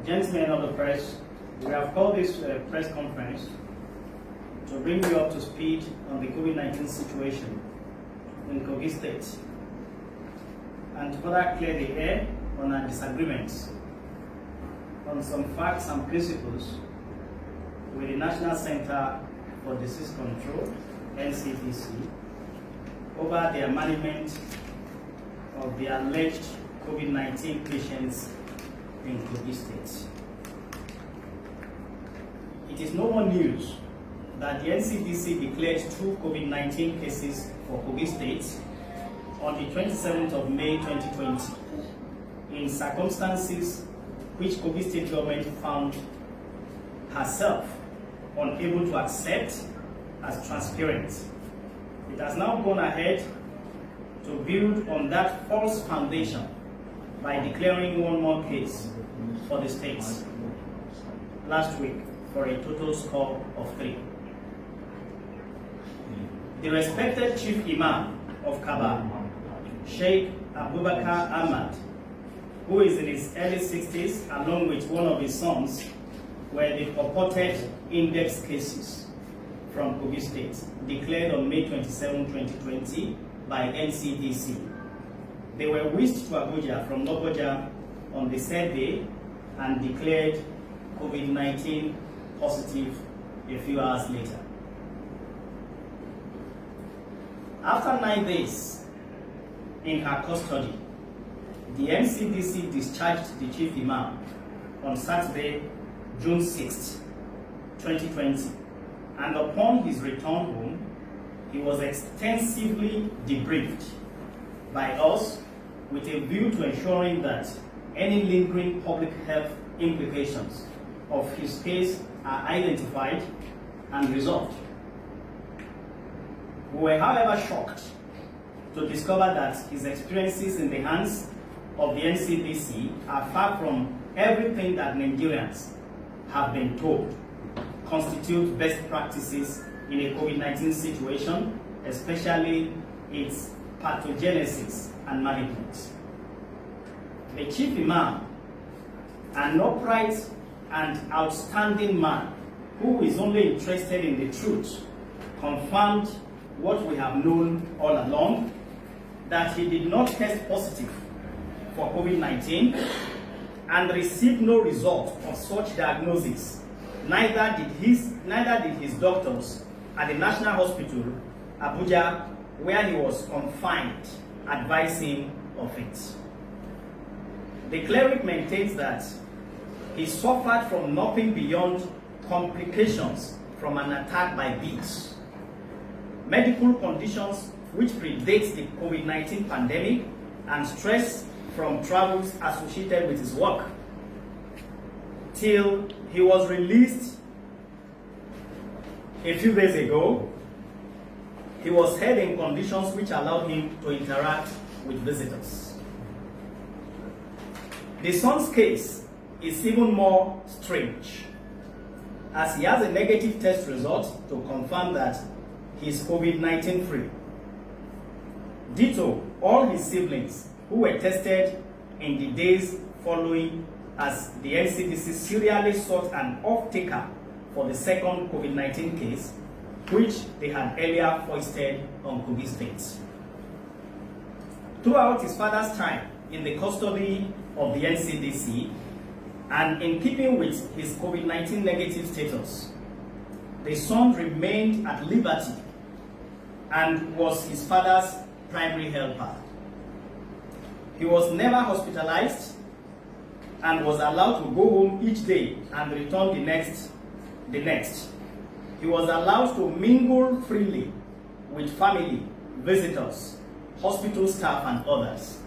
Gentlemen of the press, we have called this press conference to bring you up to speed on the COVID-19 situation in Kogi State and to further clear the air on our disagreements on some facts and principles with the National Center for Disease Control, NCDC, over their management of the alleged COVID-19 patients in Kogi State. It is no more news that the NCDC declared 2 COVID-19 cases for Kogi State on the 27th of May 2020 in circumstances which Kogi State government found herself unable to accept as transparent. It has now gone ahead to build on that false foundation by declaring one more case for the state last week for a total score of 3. The respected Chief Imam of Kaba, Sheikh Abubakar Ahmad, who is in his early 60s, along with one of his sons, were the purported index cases from Kogi State, declared on May 27, 2020 by NCDC. They were whisked to Abuja from Lokoja on the said day and declared COVID-19 positive a few hours later. After 9 days in her custody, the NCDC discharged the Chief Imam on Saturday, June 6, 2020, and upon his return home, he was extensively debriefed by us with a view to ensuring that any lingering public health implications of his case are identified and resolved. We were, however, shocked to discover that his experiences in the hands of the NCDC are far from everything that Nigerians have been told constitute best practices in a COVID-19 situation, especially its pathogenesis and management. The Chief Imam, an upright and outstanding man who is only interested in the truth, confirmed what we have known all along, that he did not test positive for COVID-19 and received no result of such diagnosis. Neither did his doctors at the National Hospital, Abuja, where he was confined, advise him of it. The cleric maintains that he suffered from nothing beyond complications from an attack by bees, medical conditions which predate the COVID-19 pandemic, and stress from travels associated with his work, till he was released a few days ago. He was held in conditions which allowed him to interact with visitors. The son's case is even more strange, as he has a negative test result to confirm that he is COVID-19 free. Ditto all his siblings who were tested in the days following, as the NCDC serially sought an off-taker for the second COVID-19 case, which they had earlier foisted on Kogi State. Throughout his father's time in the custody of the NCDC, and in keeping with his COVID-19 negative status, the son remained at liberty and was his father's primary helper. He was never hospitalized and was allowed to go home each day and return the next. He was allowed to mingle freely with family, visitors, hospital staff, and others.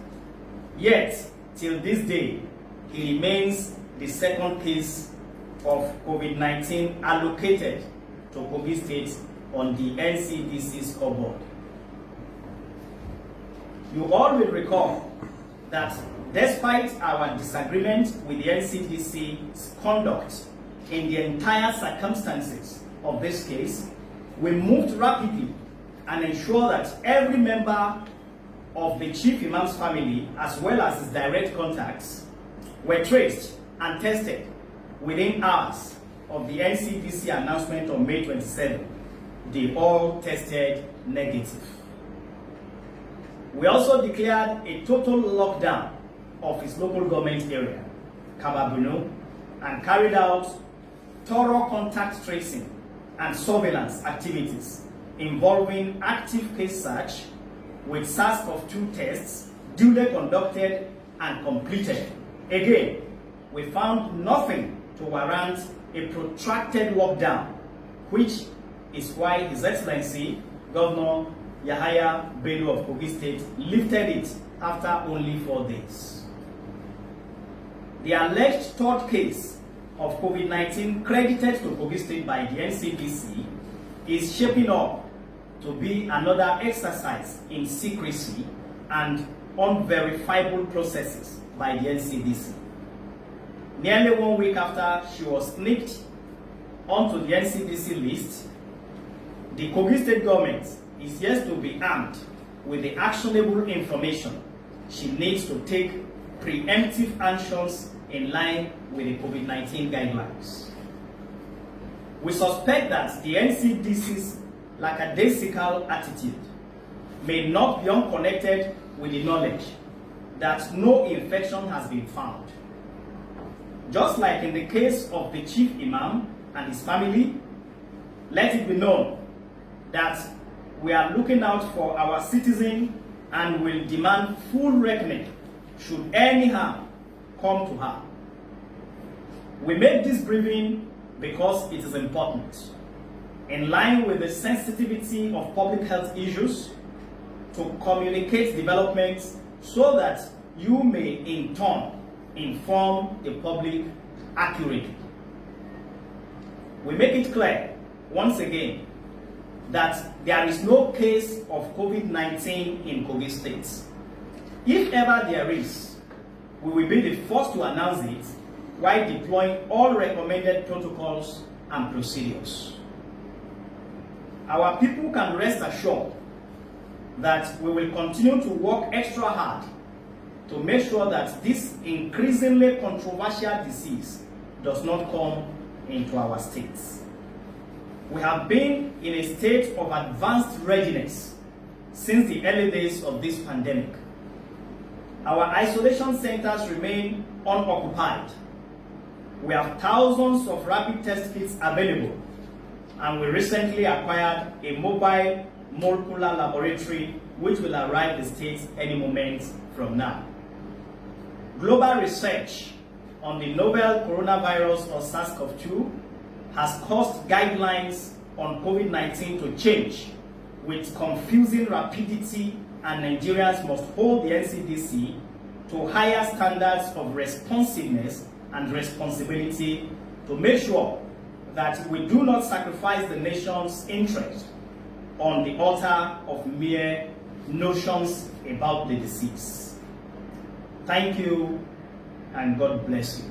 Yet, till this day, he remains the second case of COVID-19 allocated to Kogi State on the NCDC scoreboard. You all will recall that despite our disagreement with the NCDC's conduct in the entire circumstances of this case, we moved rapidly and ensured that every member of the Chief Imam's family, as well as his direct contacts, were traced and tested within hours of the NCDC announcement on May 27. They all tested negative. We also declared a total lockdown of its local government area, Kababuno, and carried out thorough contact tracing and surveillance activities involving active case search with SARS-CoV-2 tests duly conducted and completed. Again, we found nothing to warrant a protracted lockdown, which is why His Excellency Governor Yahaya Bello of Kogi State lifted it after only 4 days. The alleged third case of COVID-19 credited to Kogi State by the NCDC is shaping up to be another exercise in secrecy and unverifiable processes by the NCDC. Nearly 1 week after she was sneaked onto the NCDC list, the Kogi State government is yet to be armed with the actionable information she needs to take preemptive actions in line with the COVID-19 guidelines. We suspect that the NCDC's lackadaisical attitude may not be unconnected with the knowledge that no infection has been found. Just like in the case of the chief imam and his family, let it be known that we are looking out for our citizen and will demand full reckoning should any harm come to her. We make this briefing because it is important, in line with the sensitivity of public health issues, to communicate developments so that you may in turn inform the public accurately. We make it clear, once again, that there is no case of COVID-19 in Kogi State. If ever there is, we will be the first to announce it while deploying all recommended protocols and procedures. Our people can rest assured that we will continue to work extra hard to make sure that this increasingly controversial disease does not come into our states. We have been in a state of advanced readiness since the early days of this pandemic. Our isolation centers remain unoccupied. We have thousands of rapid test kits available, and we recently acquired a mobile molecular laboratory which will arrive in the States any moment from now. Global research on the novel coronavirus or SARS-CoV-2 has caused guidelines on COVID-19 to change with confusing rapidity, and Nigerians must hold the NCDC to higher standards of responsiveness and responsibility to make sure that we do not sacrifice the nation's interest on the altar of mere notions about the disease. Thank you, and God bless you.